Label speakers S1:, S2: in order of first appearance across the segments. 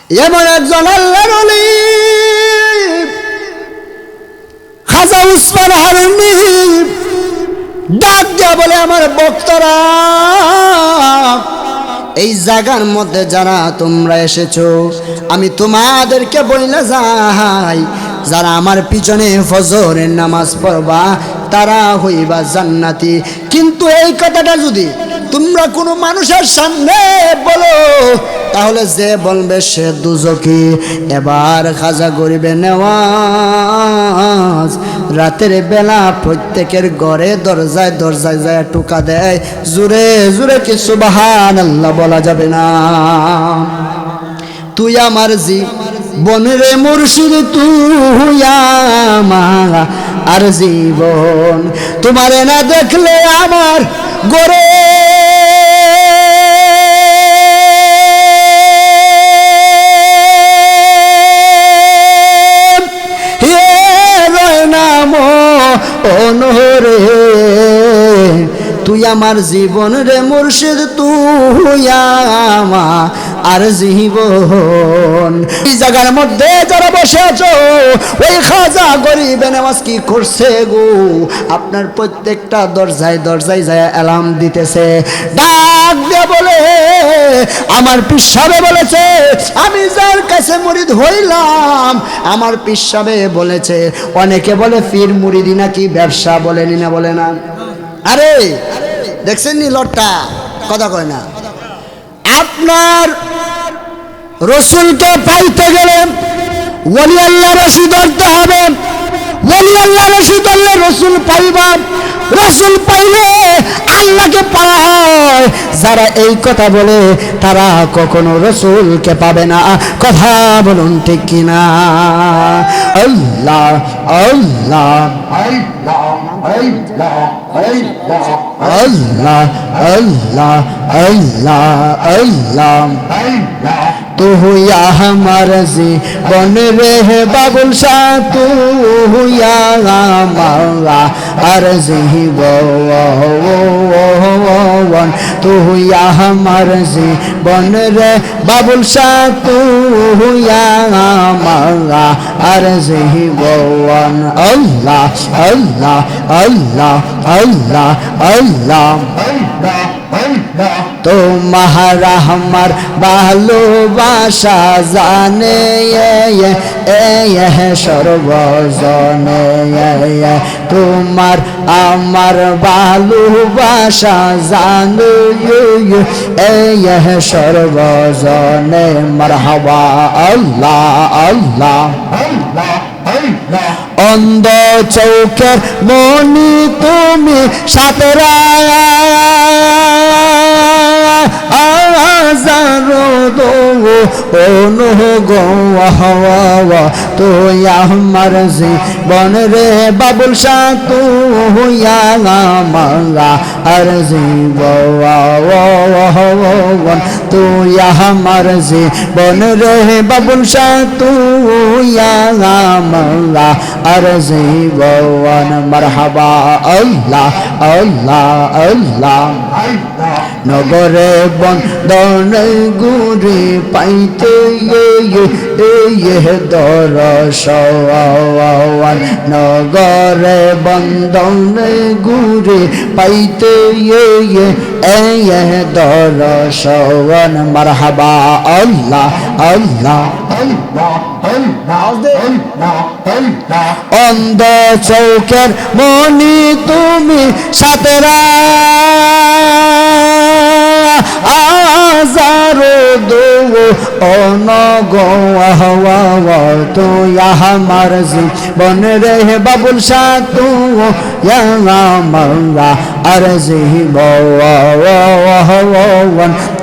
S1: এমন একজন আল্লাহর ওলি খাজা উসমান হারুনি ডাক দিয়া বলে, আমার ভক্তরা, এই জায়গার মধ্যে যারা তোমরা এসেছো, আমি তোমাদেরকে বইলা যাই, যারা আমার পিছনে ফজরের নামাজ পড়বা তারা হইবা জান্নাতি। কিন্তু এই কথাটা যদি তোমরা কোনো মানুষের সামনে বলো, তাহলে যে বলবে সে দুজকি। এবার খাজা গরিবে নেওয়াজ রাতের বেলা প্রত্যেকের ঘরে দরজায় দরজায় যায় টোকা দেয়, জোরে জোরে কি সুবহানাল্লাহ বলা যাবে না? তুই আমার জীবন রে মুর্শিদ, তুই আমার আর জীবন, তোমারে না দেখলে আমার গোরে অনরে। তুই আমার জীবন রে মুর্শিদ, তুই আমার আর জীবন। এই জায়গার মধ্যে যারা বসে আছো, ওই খাজা গরিবে নেওয়াজ কি করছে গো? আপনার প্রত্যেকটা দরজায় দরজায় যায় অ্যালার্ম দিতেছে, ডাক দিয়ে বলে, আমার পীর সাহেব বলেছে আমি যার কাছে মুরিদ হইলাম, আমার পীর সাহেব বলেছে। অনেকে বলে পীর মুরিদি নাকি ব্যবসা, বলেনি না বলে না? আরে দেখছেন নি লটটা কথা কয় না। আপনার রসুলকে পাইতে গেলে ওলি আল্লাহ রশি ধরতে হবে, ওলি আল্লাহ রশি ধরলে রসুল পাইবা, রসুল পাইলে আল্লাহকে পাওয়া হয়। যারা এই কথা বলে তারা কখনো রসুলকে পাবে না। কথা বলুন ঠিক কিনা? আল্লাহ আল্লাহ আল্লাহ আল্লাহ আল্লাহ আল্লাহ আল্লাহ। তু হুয়া আমার জীবন রে বাবুল শাহ, তু হুয়া আমার আর জীবন, তু হুয়া আমার জীবন রে বাবুল শাহ, তু হুয়া আমার আর জীবন। আল্লাহ আল্লাহ আল্লাহ আল্লাহ আল্লাহ। তোমার আমার ভালোবাসা জানে সর্বজনে, তোমার আমার ভালোবাসা জানে সর্বজনে। মারহাবা আল্লাহ আল্লাহ। অন্ধ চৌকের মনি তুমি সাতরা তুই আমার জীবন রে বাবুল শাহ, তুই আমার আর জীবন, তুই আমার জীবন রে বাবুল শাহ, তুই আমার আর জীবন। মারহাবা আল্লাহ আল্লাহ আল্লাহ। নগরে বন্দন গুরি পাইতে দরশন, নগরে বন্দন গুরি পাইতে দরশন। মারহাবা আল্লাহ আল্লাহ। অন্ধ চৌকের মনি তুমি সাতরা আজারো দো অনগোয়া, তুই আমার জীবন রে বাবুল শাহ, তুই আমার আর জীবন,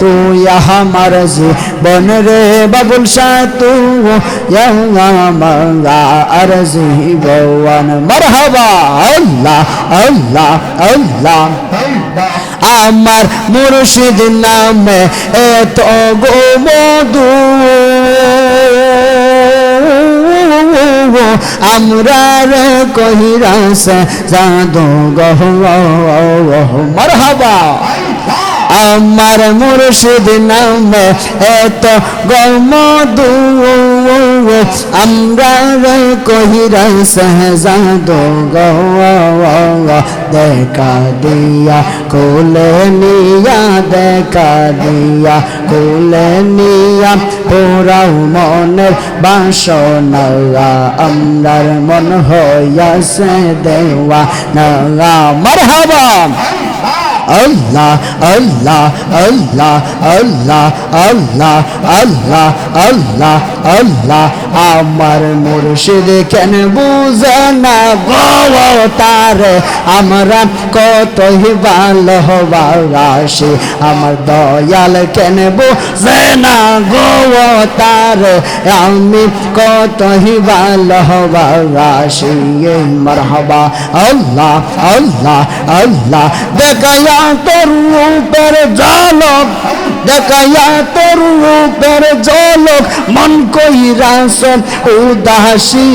S1: তুই আমার জীবন রে বাবুল শাহ, তুই আমার আর জীবন। মারহাবা আল্লাহ আল্লাহ আল্লাহ। আমার মুর্শিদ নামে এত গো মধু, আমরা রে কহিরাস জাদু গহ। মারহাবা আমার মুর্শিদ নামে এত গমদু আমরা কহিরা সহজাদ গো দেখা দিয়া কোলে নিয়া দেখা দিয়া কোলে নিয়া পুরাও মনের বাসনা আমরার মন হইয়াছে দেওয়া না মারহাবা আল্লাহ আল্লাহ আল্লাহ আল্লাহ আল্লাহ আল্লাহ আল্লাহ আল্লাহ আমার মুর্শিদ কেন বুঝে না গো তারে আমরা কতই ভালোবাসি আমার দয়াল কেন বুঝে না গো তারে আমি কতই ভালোবাসি মারহাবা আল্লাহ আল্লাহ আল্লাহ দেখায়া তোর রূপের ঝলক দেখায়া তোর রূপের ঝলক মন কইরাস উদাসী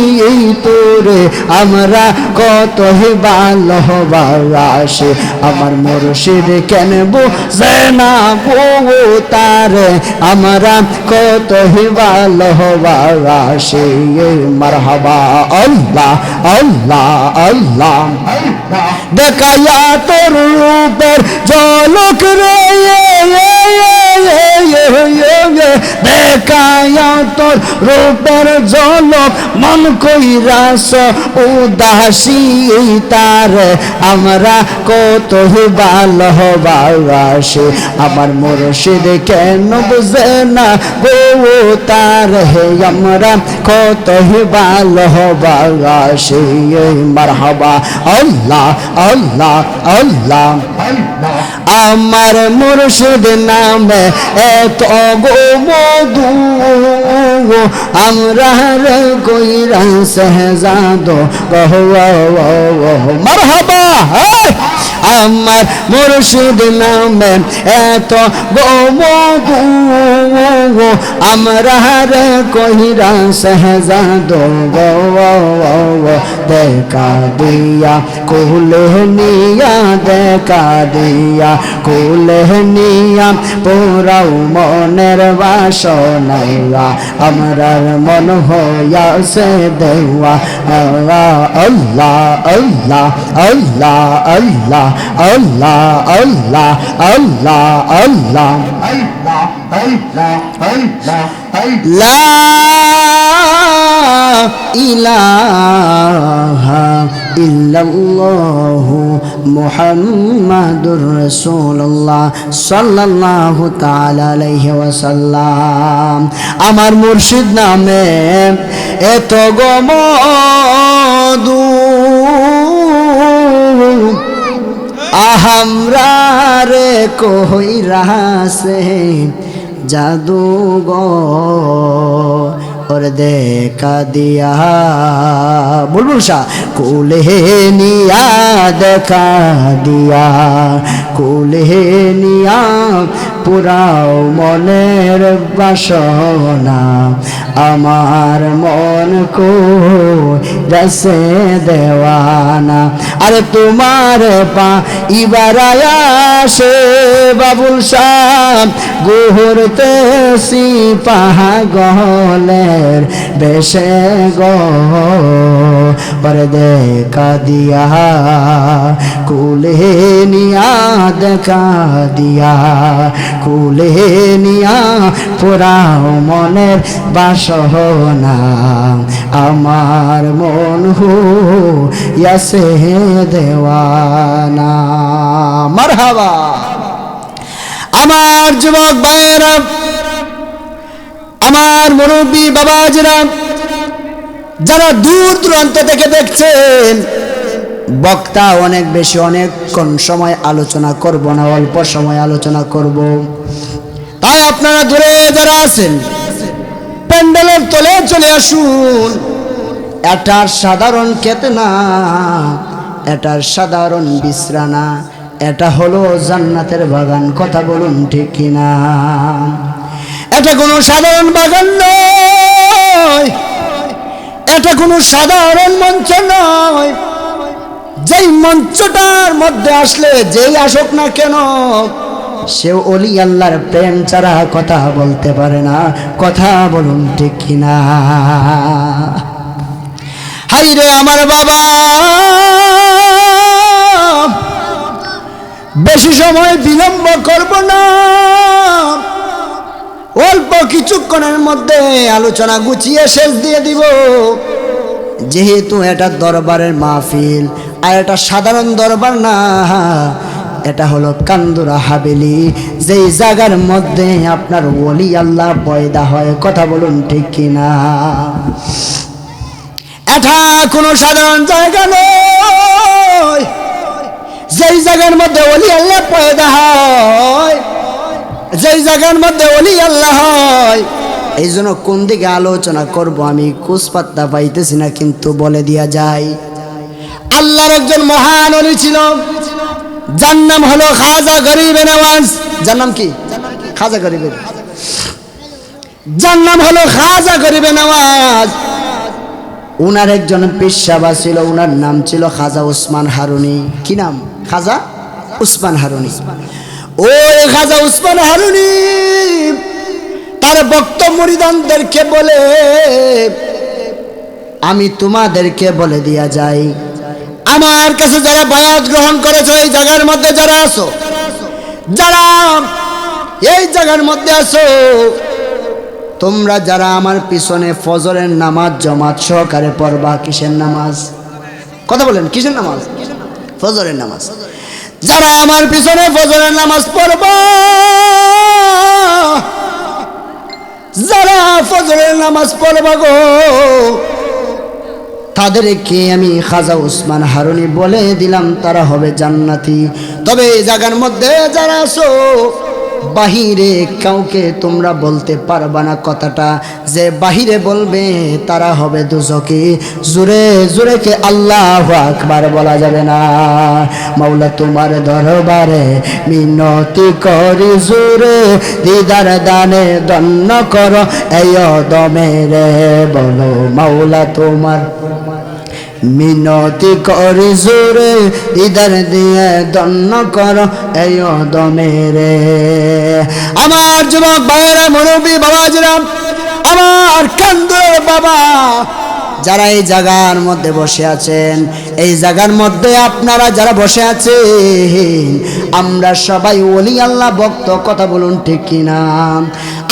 S1: তোরে আমরা কত ভালোবাসি আমার মুর্শিদ কেন বুঝে না গো তারে আমরা কত ভালোবাসি মারহাবা আল্লাহ আল্লাহ আল্লাহ দেখায়া তোর রূপের ঝলক রে দেখায়া তোর রূপের ঝলক মন কইরাস উদাসী তারে আমরা কত ভালোবাসি আমার মুর্শিদ কেন বুঝে না গো তারে আমরা কত ভালোবাসি মারহাবা আল্লাহ আল্লাহ আল্লাহ আমার মুর্শিদ নামে এত গো মধু আমরা কইরা সহজাদ গো মারহাবা আমার মুর্শিদ নামে এত গো মধু আমরা কইরা সহজাদ গো দেখা দিয়া কোলে নিয়া দেখা দিয়া কোলে নিয়া পুরাও মনের বাসনা আমরার মন হইয়াছে দেওয়া আল্লাহ আল্লাহ আল্লাহ আল্লাহ আল্লাহ আল্লাহ আল্লাহ লা ইলাহা ইল্লাল্লাহু মুহাম্মাদুর রাসূলুল্লাহ সাল্লাল্লাহু তাআলা আলাইহি ওয়াসাল্লাম আমার মুর্শিদ নামে এত গমদু আমরা রে কইরাছে জাদু গো और देखा दिया बुलबुल शाह कोले निया देखा दिया कोले निया पुराओ मनेर बासना আমার মন को रसे देवाना अरे तुम्हारे पा इबाराया से बाबुल शाह गुहरते सी पागलेर बेशे गो पर देखा दिया कुले निया देखा दिया कुले निया पुरा मनेर বাসনা আমার মন হইয়াছে দেওয়ানা মারহাবা আমার যুবক ভাইয়েরা আমার মুরব্বী বাবাজিরা যারা দূর দূরান্ত থেকে দেখছেন বক্তা অনেক বেশি অনেকক্ষণ সময় আলোচনা করব না অল্প সময় আলোচনা করব তাই আপনারা দূরে যারা আছেন প্যান্ডেলের তলে চলে আসুন এটার সাধারণ খেতে না এটার সাধারণ বিশ্রানা এটা হলো জান্নাতের বাগান কথা বলুন ঠিক কিনা এটা কোনো সাধারণ বাগান নয় এটা কোনো সাধারণ মঞ্চ নয় যেই মঞ্চটার মধ্যে আসলে যেই আসুক না কেন সে ওলি আল্লাহর প্রেম ছাড়া কথা বলতে পারে না। কথা বলুন ঠিক কিনা? হাই রে আমার বাবা, বেশি সময় বিলম্ব করব না, অল্প কিছুক্ষণের মধ্যে আলোচনা গুছিয়ে শেষ দিয়ে দিব। যেহেতু এটা দরবারের মাহফিল, আর এটা সাধারণ দরবার না, এটা হলো কান্দুরা হাবেলি, যেই জায়গার মধ্যে আপনার ওলি আল্লাহ পয়দা হয়। কথা বলুন ঠিক কিনা? এটা কোনো সাধারণ জায়গা নয়, যেই জায়গার মধ্যে ওলি আল্লাহ পয়দা হয়, যেই জায়গার মধ্যে ওলি আল্লাহ হয়। এই জন্য কোন দিকে আলোচনা করব আমি কুছ পাত্তা পাইতেছি না, কিন্তু বলে দিয়া যায়। আল্লাহর একজন মহান ওলি ছিল, যার নাম হলো খাজা গরিবে নওয়াজ। যার নাম কি? খাজা গরিবে। যার নাম হলো খাজা গরিবে নওয়াজ। উনার একজন পেশাবা ছিল, উনার নাম ছিল খাজা উসমান হারুনি। কি নাম? খাজা উসমান হারুনি। ওই খাজা উসমান হারুনি তার ভক্ত মুরিদানদেরকে বলে, আমি তোমাদেরকে বলে দিয়া যাই, আমার কাছে যারা বায়াত গ্রহণ করেছো, এই জায়গার মধ্যে যারা আছো, যারা এই জায়গার মধ্যে আছো, তোমরা যারা আমার পিছনে ফজরের নামাজ জামাত সহকারে পড়বা। কিসের নামাজ? কথা বলেন, কিসের নামাজ? ফজরের নামাজ। যারা আমার পিছনে ফজরের নামাজ পড়বা, যারা ফজরের নামাজ পড়বা গো, তাদেরকে আমি খাজা উসমান হারুনি বলে দিলাম, তারা হবে জান্নাতি। তবে এই জায়গার মধ্যে যারা আছো, বাহিরে কাউকে তোমরা বলতে পারবা না কথাটা, যে বাহিরে বলবে তারা হবে দুজকি। জোরে জোরে কে আল্লাহু আকবার বলা যাবে না। মাওলা তোমার দরবারে মিনতি করি, জোরে দিদার দানে দন্ন করো এই দমে রে। বলো মাওলা তোমার মিনতি করি, জোরে ইদার দিয়ে দন্ন কর এই দমে রে। আমার যুবক ভাইয়েরা, মুরব্বী বাবাজিরা, আমার কান্দুর বাবা, যারা এই জায়গার মধ্যে বসে আছেন, এই জায়গার মধ্যে আপনারা যারা বসে আছেন, আমরা সবাই ওলি আল্লাহ ভক্ত। কথা বলুন ঠিক কিনা?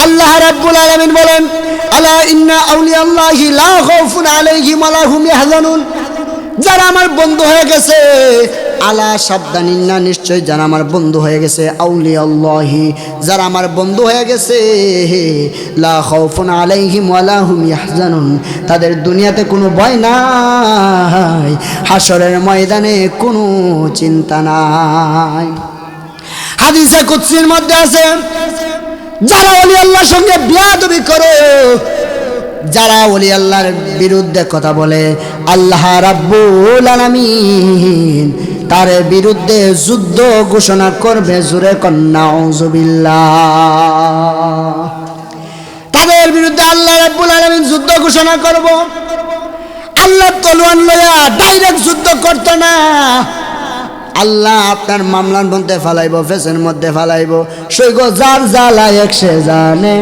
S1: আল্লাহ রাব্বুল আলামিন বলেন, আলা ইন্না আউলিয়াল্লাহি লা খাউফুন আলাইহিম ওয়া লা হুম ইয়াহজানুন। যারা আমার বন্ধু হয়ে গেছে, আলা সাবধানিন্না, নিশ্চয় যারা আমার বন্ধু হয়ে গেছে, আউলিয়াল্লাহি, যারা আমার বন্ধু হয়ে গেছে, লা খাউফুন আলাইহিম ওয়া লা হুম ইয়াহজানুন, তাদের দুনিয়াতে কোনো ভয় নাই, হাসরের ময়দানে কোনো চিন্তা নাই। হাদিসে কুদসির মধ্যে আছে, যারা ওলি আল্লাহর সঙ্গে বিয়াদবি করে, যারা ওলি আল্লাহর বিরুদ্ধে কথা বলে, আল্লাহ রাব্বুল আলামিন তার বিরুদ্ধে যুদ্ধ ঘোষণা করবে। জোরে কন্না আউযুবিল্লাহ। তাদের বিরুদ্ধে আল্লাহ রাব্বুল আলামিন যুদ্ধ ঘোষণা করব। আল্লাহ তলোয়ার লইয়া ডাইরেক্ট যুদ্ধ করত না। আল্লাহ আপনার মামলার মধ্যে ফালাইব, ফেসের মধ্যে ফালাইব। সৈগ যার জ্বালা একসে জানে,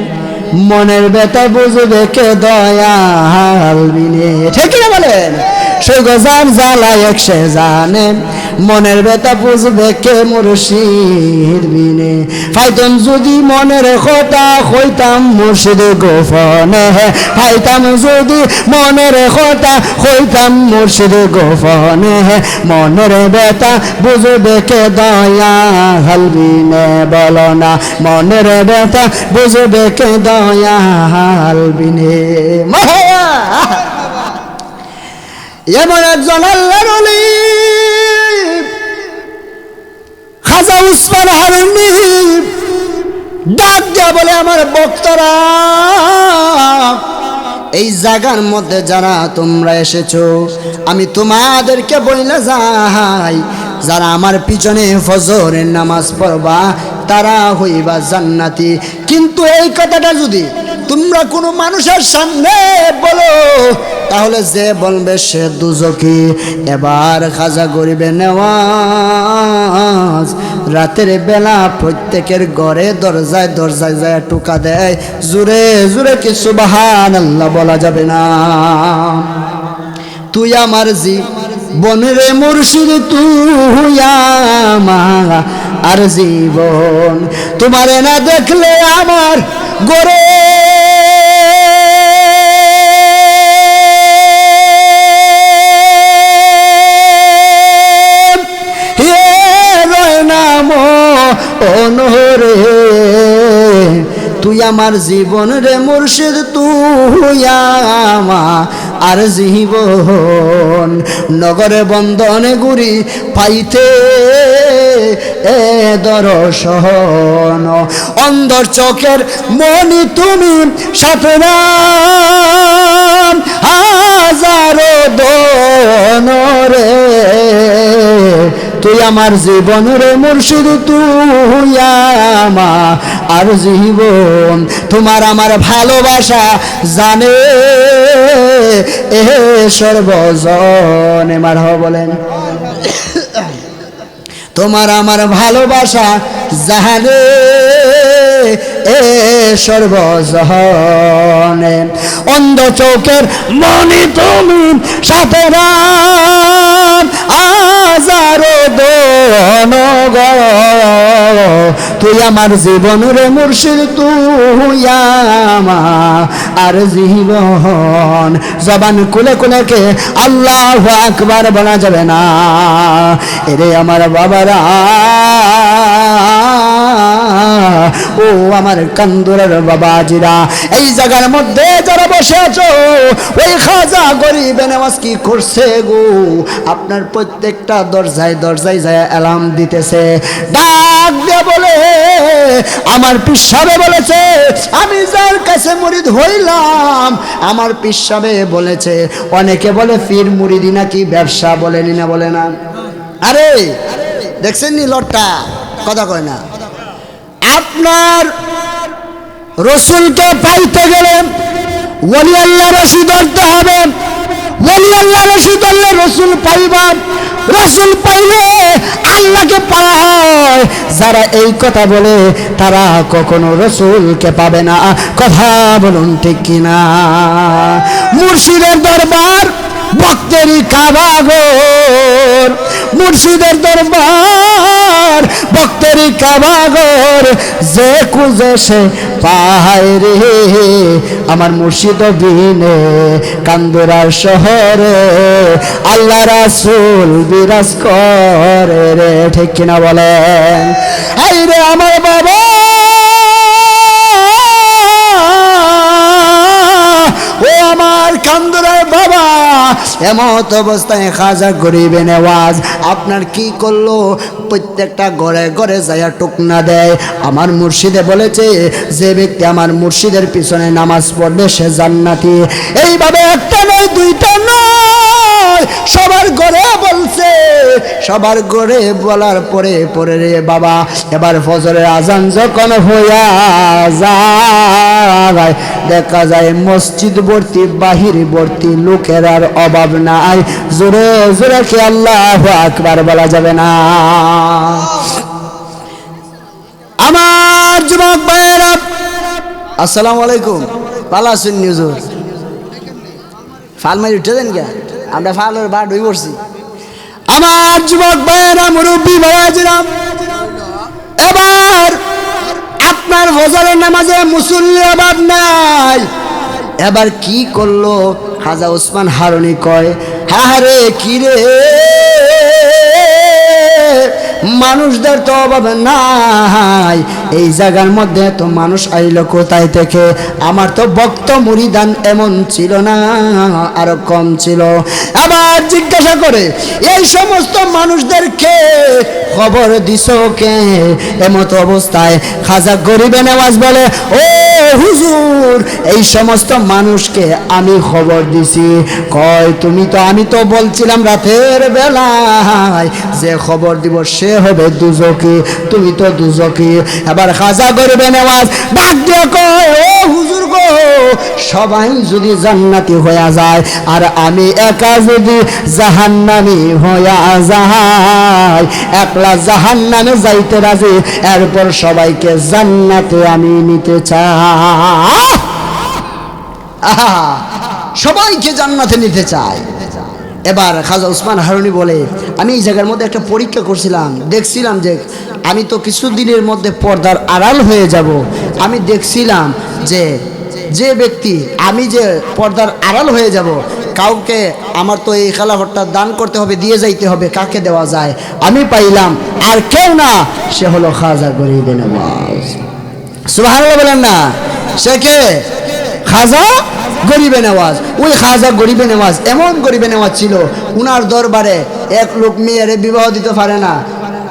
S1: মনের ব্যথা বুঝবে কে দয়াল বিনে। ঠিক না বলেন? সৈগ যার জ্বালা একসে জানে, মনের ব্যথা বুঝবে কে মুর্শিদ বিনে। ফাইতাম যদি মনের কথা হইতাম মুর্শিদ গোপনে, ফাইতাম যদি মনের কথা হইতাম মুর্শিদ গোপনে, মনের ব্যথা বুঝবে কে দয়াল বিনে। বলো না, মনের ব্যথা বুঝবে কে দয়াল বিনে। মায়া এমন একজন আল্লাহর ওলি খাজা উসমান হারুনি ডাক দিয়া বলে, আমার ভক্তরা, এই জায়গার মধ্যে যারা তোমরা এসেছো, আমি তোমাদেরকে বইলা যাই, যারা আমার পিছনে ফজরের নামাজ পড়বা তারা হইবা জান্নাতি। কিন্তু এই কথাটা যদি তোমরা কোনো মানুষের সামনে বলো, তাহলে যে বলবে সে দুজকি। এবার খাজা গরিবে নেওয়াজ রাতের বেলা প্রত্যেকের ঘরে দরজায় দরজায় যায় টোকা দেয়, জোরে জোরে কি সুবহানাল্লাহ বলা যাবে না? তুই আমার জীবন রে মুর্শিদ, তুই আমার আর জীবন, তোমারে না দেখলে আমার গোরে অনরে। তুই আমার জীবন রে মুর্শিদ, তুই আমার আর জীবন, নগরে বন্ধনে গুরি পাইতে এ দর্শন, অন্ধর চোখের মনি তুমি সাথে নাম হাজারো দনরে। তুই আমার জীবন রে মুর্শিদ, তুই আমার আর জীবন, তোমার আমার ভালোবাসা জানে এ সর্বজনে। মারহাবা বলেন। তোমার আমার ভালোবাসা জানে এ সর্বজনে, অন্ধ চোখের মনি তুমি সাথে রাম হাজারো দনগ। তুই আমার জীবন রে মুর্শিদ, তুই আমার আর জীবন। জবান কুলে কুলে কে আল্লাহু আকবার বলা যাবে না। এরে আমার বাবারা, ও আমার কান্দুরের বাবাজিরা, এই জায়গার মধ্যে যারা বসে আছো, ওই খাজা গরিবে নেওয়াজ কি করছে গো? আপনার প্রত্যেকটা দরজায় দরজায় যায় অ্যালার্ম দিতেছে, ডাক দিয়ে বলে, আমার পীর সাহেব বলেছে আমি যার কাছে মুরিদ হইলাম, আমার পীর সাহেব বলেছে। অনেকে বলে পীর মুরিদি নাকি ব্যবসা, বলেনি না বলে না? আরে দেখছেন নি লটটা কথা কয় না। আপনার রসুলকে পাইতে গেলে ওলি আল্লাহ রশি ধরতে হবে, ওলি আল্লাহ রশি ধরলে রসুল পাইবা, রসুল পাইলে আল্লাহকে পাওয়া হয়। যারা এই কথা বলে তারা কখনো রসুলকে পাবে না। কথা বলুন ঠিক কিনা? মুর্শিদের দরবার ভক্তেরই কাবাগর, মুর্শিদের দরবার ভক্তেরই কাবাগর, যে খুঁজে সে পায় রে। আমার মুর্শিদ বিনে কান্দুরার শহরে আল্লাহ রাসূল বিরাজ করে রে, ঠিক কিনা বলেন? হাই রে আমার বাবা, ও আমার কান্দুরার বাবা, এমত অবস্থায় খাজা গরিবে নেওয়াজ আপনার কি করলো? প্রত্যেকটা ঘরে ঘরে যাইয়া টুকনা দেয়। আমার মুর্শিদে বলেছে, যে ব্যক্তি আমার মুর্শিদের পিছনে নামাজ পড়বে সে জান্নাতি। এইভাবে একটা নয়, দুইটা নয়, সবার ঘরে বলছে। সবার ঘরে বলার পরে পরে রে বাবা, এবার ফজরের আজান যখন হইয়া যায়, দেখা যায় মসজিদ ভর্তি বাহির ভর্তি লোকের আর অভাব নাই। জোরে জোরে কি আল্লাহু আকবার বলা যাবে না? আমার যুবক ভাইয়েরা, আসসালামু আলাইকুম। ভালো আছেন হুজুর? ফাল মারি উঠে দেন কে? আমরা ফালের বার ডুই পড়ছি। আমার যুবক ভাইয়েরা, মুরব্বী বাবাজিরা, এবার আপনার ফজরের নামাজে মুসল্লির অভাব নাই। এবার কি করলো খাজা ওসমান হারুনি? কয়, হারে কি রে, মানুষদের তো অভাব নাই, এই জায়গার মধ্যে তো মানুষ আইলো কোথায় থেকে? আমার তো ভক্ত মুরিদান এমন ছিল না, আরো কম ছিল। আবার জিজ্ঞাসা করে, এই সমস্ত মানুষদেরকে খবর দিছো কে? এমত অবস্থায় খাজা গরিবে নেওয়াজ বলে, ও হুজুর এই সমস্ত মানুষকে আমি খবর দিছি। কয় আমি তো বলছিলাম রাতের বেলায় যে খবর দিব সে হবে দুজকি, তুমি তো দুজকি। এবার খাজা গরিবে নেওয়াজ ডাক দিয়ে কয় ও হুজুর গো, সবাই যদি জান্নাতি হয়ে যায় আর আমি একা যদি জাহান্নামী হয়ে যাই, একলা জাহান্নামে যাইতে রাজি, এরপর সবাইকে জান্নাতে আমি নিতে চাই। সবাইকে জান্নাতে নিতে চাই। এবার খাজা উসমান হারুনি বলে, আমি এই জায়গার মধ্যে একটা পরীক্ষা করছিলাম, দেখছিলাম যে আমি তো কিছুদিনের মধ্যে পর্দার আড়াল হয়ে যাব। আমি দেখছিলাম যে ব্যক্তি আমি যে পর্দার আড়াল হয়ে যাব, কাউকে আমার তো এই খেলাফতটা দান করতে হবে, দিয়ে যাইতে হবে, কাকে দেওয়া যায়? আমি পাইলাম আর কেউ না, সে হলো খাজা গরিবে নেওয়াজ। সুবহানাল্লাহ বলেন না? সে কে? খাজা গরিবে নেওয়াজ। ওই খাজা গরিবে নেওয়াজ এমন গরিবে নেওয়াজ ছিল, উনার দরবারে এক লোক মেয়েরে বিবাহ দিতে পারে না,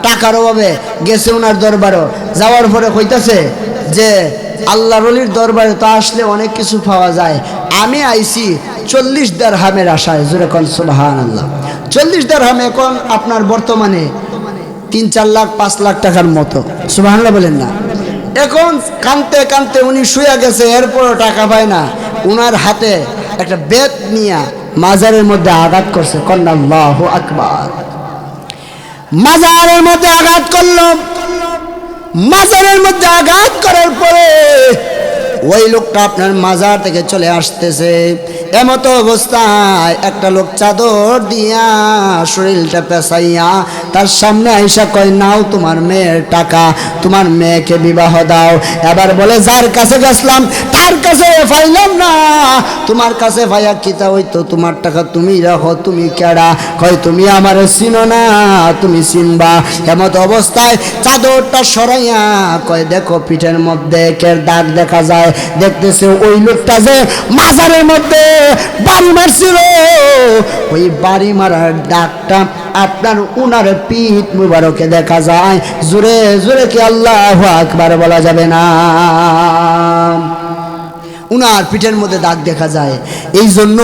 S1: টাকার অভাবে গেছে উনার দরবারও। যাওয়ার পরে কইতাছে যে আল্লাহর ওলির দরবারে তো আসলে অনেক কিছু পাওয়া যায়, আমি আইছি 40 দিরহামের আশায়। জোরে কোন সুবহানাল্লাহ। 40 দিরহাম এখন আপনার বর্তমানে 3-4 লাখ 5 লাখ টাকার মতো। সুবহানাল্লাহ বলেন না? এখন কানতে কানতে উনি শুয়ে গেছে, এরপরও টাকা পায় না। উনার হাতে একটা বেত নিয়ে মাজারের মধ্যে আঘাত করছে। কন্যা আল্লাহু আকবার। মাজারের মধ্যে আঘাত করলো। মাজারের মধ্যে আঘাত করার পরে ওই লোকটা আপনার মাজার থেকে চলে আসতেছে। এমতো অবস্থায় একটা লোক চাদর দিয়া শরীরটা পেঁচাইয়া তার সামনে আইসা কয়, নাও তোমার মেয়ের টাকা, তোমার মেয়েকে বিবাহ দাও। এবার বলে, যার কাছে গেছিলাম তার কাছে পাইলাম না, তোমার কাছে ভাইয়া কিতা হইতো, তোমার টাকা তুমি রাখো, তুমি কেডা? কয়, তুমি আমার চিনো না, তুমি চিনবা। এমতো অবস্থায় চাদরটা সরাইয়া কয়, দেখো পিঠের মধ্যে কের দাগ দেখা যায়। দেখতেছে ওই লোকটা যে মাজারের মধ্যে বাড়ি মারছিল, ওই বাড়ি মারার দাগটা আপনার উনার পিঠ মুবারকে দেখা যায়। জোরে জোরে কি আল্লাহু আকবার বলা যাবে না? উনার পিঠের মধ্যে দাগ দেখা যায়। এই জন্য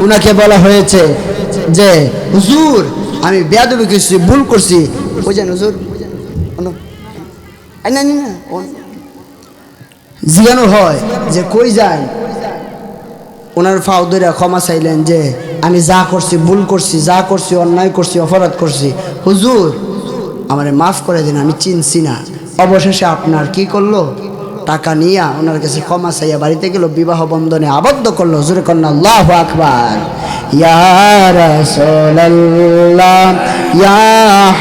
S1: উনাকে বলা হয়েছে যে হুজুর আমি বেয়াদবি করছি, ভুল করছি। বুঝেন হুজুর? জিজ্ঞানো হয় যে কই যায়, ওনার ফাও ধরে ক্ষমা চাইলেন যে আমি যা করছি ভুল করছি, যা করছি অন্যায় করছি, অপরাধ করছি, হুজুর আমারে মাফ করে দিন, আমি চিনছি না। অবশেষে আপনার কি করলো, টাকা নিয়ে ওনার কাছে ক্ষমা চাইয়া বাড়িতে গেল, বিবাহ বন্ধনে আবদ্ধ করলো। হুজুরে কন্যা আল্লাহু আকবার। ইয়া রাসূলুল্লাহ ইয়া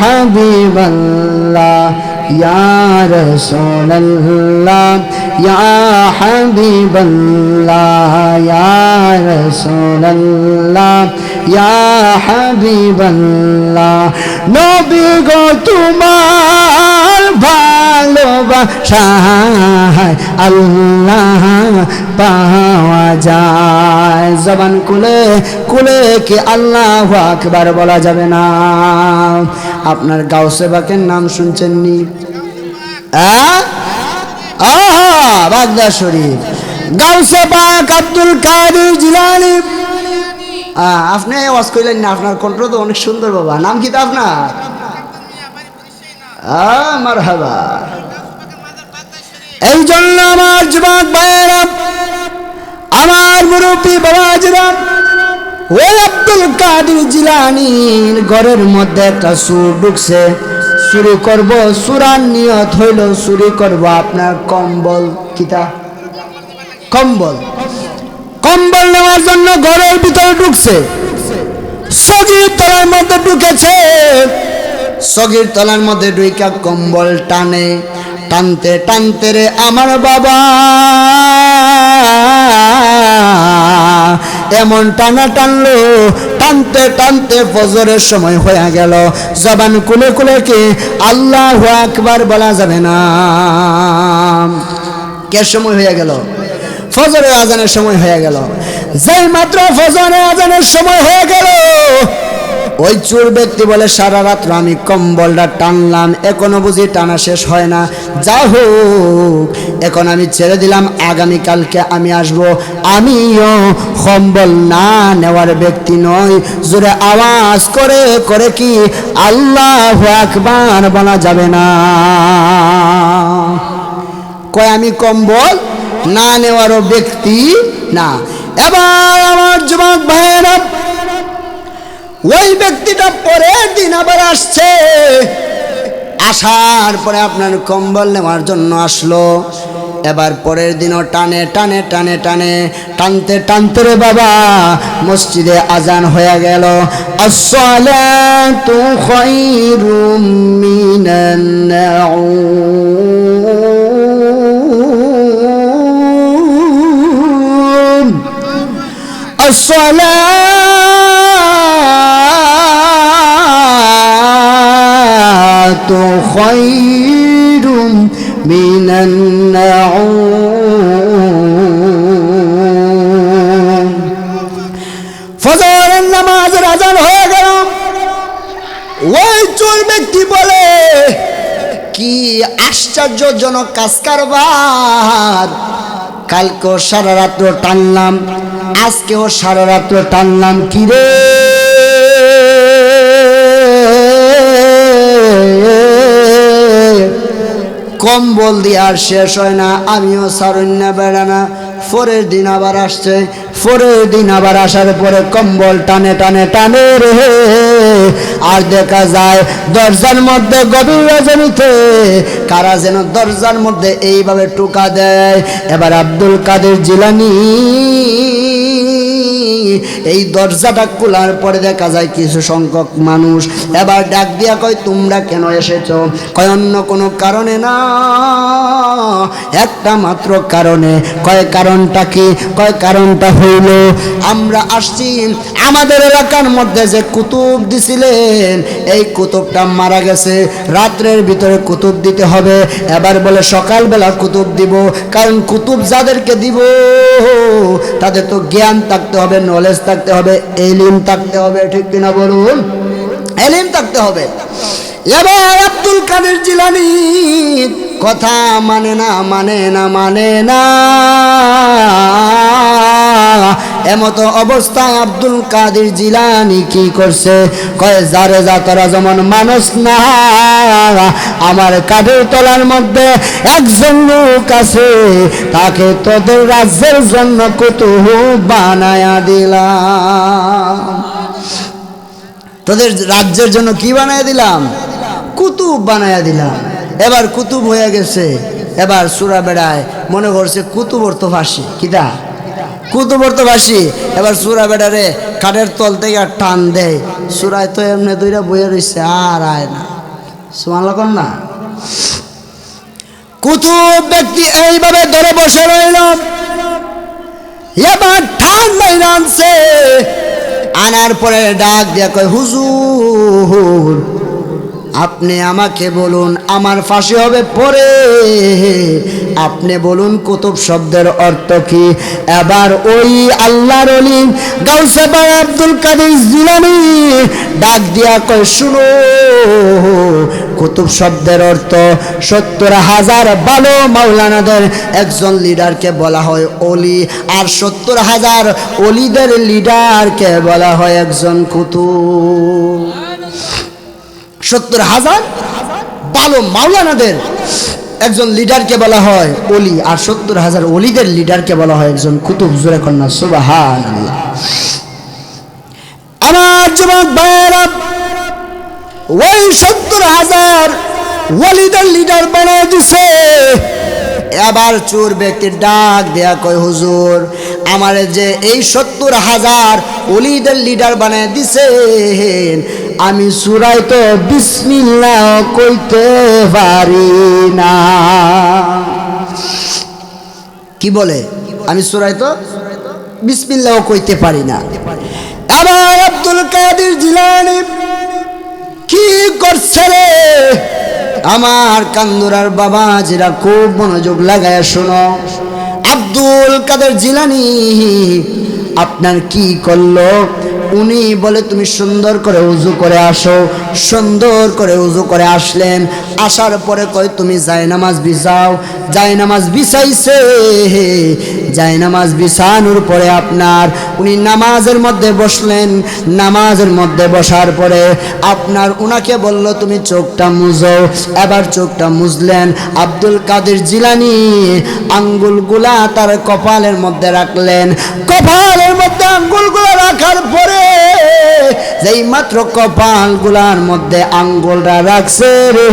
S1: হাবিবাল্লাহ ইয়া রাসূলুল্লাহ ইয়া হাবিবাল্লাহ ইয়া রাসূলুল্লাহ ইয়া হাবিবাল্লাহ। নবী গো তোমার ভালোবাসায় আল্লাহ পাওয়া যায়। জবান খুলে খুলে কি আল্লাহু আকবার বলা যাবে না? আপনার গাউসে পাকের নাম শুনছেন নি? বাগদা শরীফ গাউসে পাক আব্দুল কাদের জিলানী। আপনি ওয়াজ কইলেন না, আপনার কণ্ঠ তো অনেক সুন্দর বাবা। নাম কি তা আপনার? মারহাবা। এই জন্য আমার যুবক ভাইয়েরা, আমার মুরব্বী বাবাজিরা, ওই আব্দুল কাদের জিলানীর ঘরের মধ্যে একটা সুর ঢুকছে। চুরি করব, চুরার নিয়ত হইল চুরি করব আপনার কম্বল। কিতা? কম্বল। কম্বল নেওয়ার জন্য ঘরের ভিতরে ঢুকছে। সগির তলার মধ্যে ঢুকেছে। সগির তলার মধ্যে ঢুইকা কম্বল টানে। টানতে টানতে রে আমার বাবা এমন টানা টানলো, টানতে টানতে ফজরের সময় হয়ে গেল। জবান খুলে খুলে কি আল্লাহু আকবার বলা যাবে না? কে সময় হয়ে গেল? ফজরের আজানের সময় হয়ে গেল। যেই মাত্র ফজরের আজানের সময় হয়ে গেল, ওই চোর ব্যক্তি বলে সারা রাত্র আমি কম্বলটা টানলাম, এখনো বুঝি টানা শেষ হয় না। যা হোক, এখন আমি ছেড়ে দিলাম, আগামীকালকে আমি আসব। আমিও কম্বল না নেওয়ার ব্যক্তি নই। জোরে আওয়াজ করে করে কি আল্লাহু আকবার বলা যাবে না? কয় আমি কম্বল না নেওয়ারও ব্যক্তি না। এবার আমার যুবক ভাইয়েরা, ওই ব্যক্তিটা পরের দিন আবার আসছে। আসার পরে আপনার কম্বল নেওয়ার জন্য আসলো। এবার পরের দিনও টানে টানে টানে টানে টানতে টানতে রে বাবা মসজিদে আজান হয়ে গেল। আসসালাতু খায়রুম মিনান নাউম, আসসালাতু খায়রুম মিনান নাউম। ফজরের নামাজের আজান হয়ে গেল। ওই চোর ব্যক্তি বলে কি আশ্চর্যজনক কাজ কারবার, কালকেও সারা রাত্র টানলাম, আজকেও সারা রাত্র টানলাম, কি রে কম্বল দিয়ে আর শেষ হয় না। আমিও সারণ্যা বেড়ানা। পরের দিন আবার আসছে। পরের দিন আবার আসার পরে কম্বল টানে টানে টানে রে, আর দেখা যায় দরজার মধ্যে গভীর রজনীতে কারা যেন দরজার মধ্যে এইভাবে টোকা দেয়। এবার আব্দুল কাদের জিলানী এই দরজাটা খোলার পরে দেখা যায় কিছু সংখ্যক মানুষ। এবার ডাক দিয়া কয় তোমরা কেন এসেছো? কয় অন্য কোনো কারণে না, একটা মাত্র কারণে। কয় কারণটা কি? কয় কারণটা হইল আমরা আসছি, আমাদের এলাকার মধ্যে যে কুতুব দিছিলেন এই কুতুবটা মারা গেছে, রাত্রের ভিতরে কুতুব দিতে হবে। এবার বলে সকালবেলা কুতুব দিব, কারণ কুতুব যাদেরকে দিব তাদের তো জ্ঞান থাকতে হবে, নলেজ থাকতে হবে, এলিম থাকতে হবে, ঠিক কিনা বলুন? এলিম থাকতে হবে। এবার আব্দুল কাদের জিলানী কথা মানে না, মানে না, মানে না। এমতো অবস্থায় আব্দুল কাদের জিলানী কি করছে? কয় যারে যা তোরা যেমন মানুষ না, আমার কাঠের তলার মধ্যে একজন লোক আছে, তাকে তোদের রাজ্যের জন্য কুতুব বানায়া দিলাম। তোদের রাজ্যের জন্য কি বানায়া দিলাম? কুতুব বানায়া দিলাম। এবার কুতুব হয়ে গেছে। এবার সুরা বেড়ায় মনে করছে কুতুব অর্থ ফাঁসি, কিটা কুতুব অর্থ ফাঁসি। এবার সুরা বেড়ারে কাঠের তল থেকে টান দেয়। সুরায় তো এমনি দুইটা বইয়ে রয়েছে, আর আয় না। সুবহানাল্লাহ না? কুতুব ব্যক্তি এইভাবে ধরে বসে রইল। এবার ঠান মাইরা আনছে। আনার পরে ডাক দিয়া কয় হুজুর আপনি আমাকে বলুন আমার ফাঁসি হবে পরে, আপনি বলুন কুতুব শব্দের অর্থ কি? এবার ওই আল্লাহর ওলি গাউসে পাক আব্দুল কাদের জিলানী ডাক দিয়া কয় শুনো, কুতুব শব্দের অর্থ ৭০,০০০ ভালো মাওলানাদের একজন লিডারকে বলা হয় ওলি, আর ৭০,০০০ ওলিদের লিডারকে বলা হয় একজন কুতুব। ৭০,০০০ ভালো মাওলানাদের একজন লিডারকে বলা হয় ওলি, আর ৭০,০০০ ওলিদের লিডারকে বলা হয় একজন কুতুব। জোরে কন্যা সুবহানাল্লাহ। আমার যুবক ভাইয়েরা, ওই ৭০,০০০ ওলিদের লিডার বানিয়ে দিছে। এবার চোর ব্যক্তির ডাক দেয়া কয় হুজুর আমার যে এই ৭০,০০০ ওলিদের লিডার বানিয়ে দিছেন, আমি সূরায় তো বিসমিল্লাহ কইতে পারি না। কি বলে? আমি সূরায় তো বিসমিল্লাহ কইতে পারি না। আবার আব্দুল কাদের জিলানী কি করছে রে? আমার কান্দুরার বাবা যেটা খুব মনোযোগ লাগায় শোনো। আব্দুল কাদের জিলানী আপনার কি করলো? উনি বলে তুমি সুন্দর করে উজু করে আসো। সুন্দর করে উজু করে আসলেন। আসার পরে কয় তুমি জায়নামাজ বিছাও। জায়নামাজ বিছাইছে। জায়নামাজ বিছানোর পরে আপনার উনি নামাজের মধ্যে বসলেন। নামাজের মধ্যে বসার পরে আপনার উনাকে বলল তুমি চোখটা মুজো। এবার চোখটা মুজলেন। আব্দুল কাদের জিলানী আঙ্গুলগুলা তার কপালের মধ্যে রাখলেন। কপালের মধ্যে আঙ্গুলগুলা রাখার পরে যেই মাত্র কপালগুলার মধ্যে আঙ্গুলটা রাখছে রে,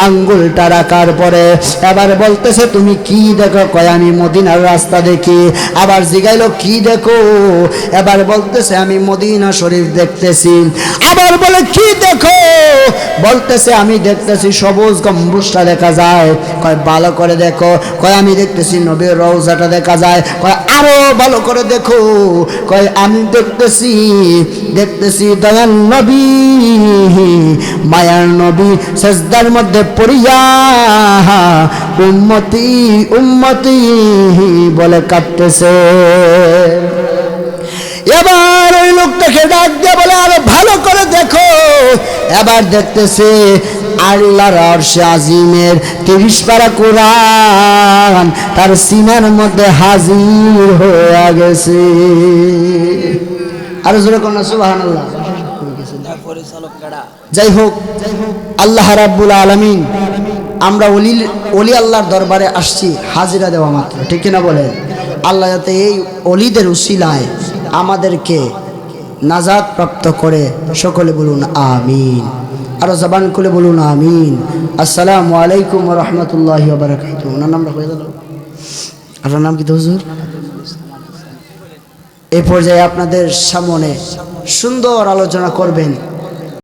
S1: আঙ্গুলটা রাখার পরে এবার বলতেছে তুমি কি দেখো? কয় আমি মদিনার রাস্তা দেখি। আবার জিগাইলো কি দেখো? এবার বলতেছে আমি মদিনা শরীফ দেখতেছি। আবার বলে কি দেখো? বলতেছে আমি দেখতেছি সবুজ গম্বুজটা দেখা যায়। কয় ভালো করে দেখো। কয় আমি দেখতেছি নবীর রওজাটা দেখা যায়। কয় আরো ভালো করে দেখো। কয় আমি দেখতেছি দয়াল নবী, মায়ার নবী সিজদার মধ্যে পড়িয়া উম্মতি উম্মতি বলে কাঁদতেছে। এবার ওই লোকটাকে ডাক দিয়ে বলে আরো ভালো করে দেখো। এবার দেখতেছে আল্লাহর আরশে আজিমের 30 পারা কোরআন তার সিনার মধ্যে হাজির হয়ে গেছে। আর জোরে কোন সুবহানাল্লাহ। যাই হোক, আল্লাহ রাব্বুল আলামিন, আমরা ওলি আল্লাহর দরবারে আসছি হাজিরা দেওয়া মাত্র, ঠিক কিনা বলেন? আল্লাহ যাতে এই ওলিদের উসিলায় আমাদেরকে নাজাত প্রাপ্ত করে, সকলে বলুন আমিন। আরো জবান খুলে বলুন আমিন। আসসালামু আলাইকুম ওয়া রাহমাতুল্লাহি ওয়া বারাকাতুহু। ওনার নামটা হয়ে গেল? আপনার নাম কি হুজুর? এই পর্যায়ে আপনাদের সামনে সুন্দর আলোচনা করবেন